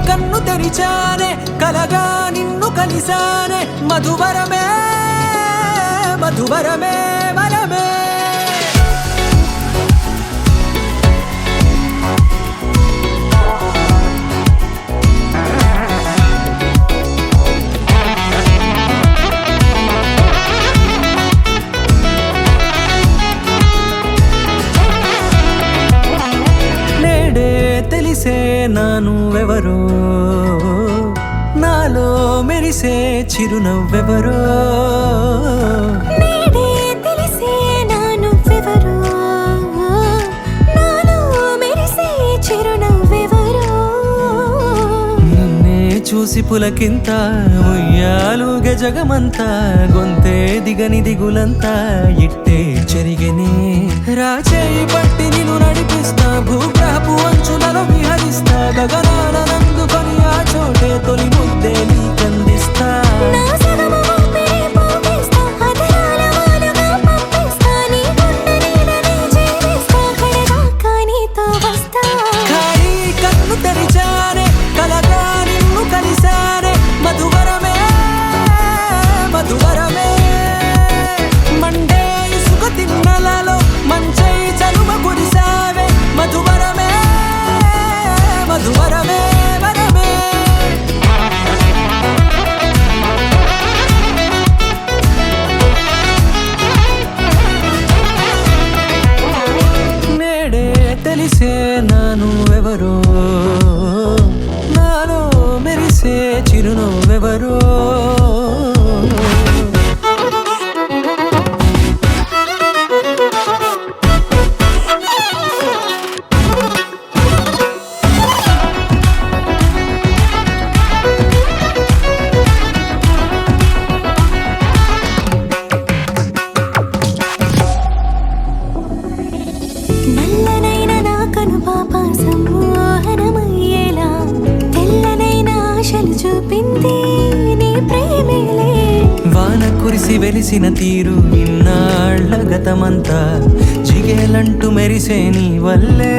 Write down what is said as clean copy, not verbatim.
కన్ను తెరిచానే కలగా నిన్ను కలిసానే మధువరమే మధువరమే వరమే తెలిసే నానువెవరో నాలో మెరిసే చిరునవ్వెవరో నేడే తెలిసే నానువెవరో నాలో మెరిసే చిరునవ్వెవరో నిన్నే చూసి పులకింత ఉయ్యాలుగే జగమంతా గొంతే దిగని దిగులంతా ఇట్టే చెరిగనే రాచేయి పట్టి నిన్ను నడిపిస్తా భూగ్రహపు అంచులలో విహరిస్తా గగనాన నందుకొని ఆ చోటే తొలి ముద్దే నీకందిస్తా నా సగము ఊపిరి పోగేస్తా అదరాల వానగా పంపిస్తా నీ గుండె నీడనే జీవిస్తా కడదాకా నీతో వస్తా ఖాళీ కన్ను తెరిచానే కలగా నిన్ను కలిసానే మధువరమే మధువరమే మండే ఇసుక తిన్నలలో మంచై చలువ కురిసావే మధువరమే మధువరమే వరమే నేడే తెలిసే నానువెవరో నాలో మెరిసే చిరునవ్వెవరో నల్లనైన నా కనుపాప సమ్మోహనమయ్యేలా తెల్లనైన ఆశలు చూపింది నీ ప్రేమేలే వాన కురిసి వెలిసిన తీరు ఇన్నాళ్ల గతమంతా జిగేలంటూ మెరిసే నీ వల్లే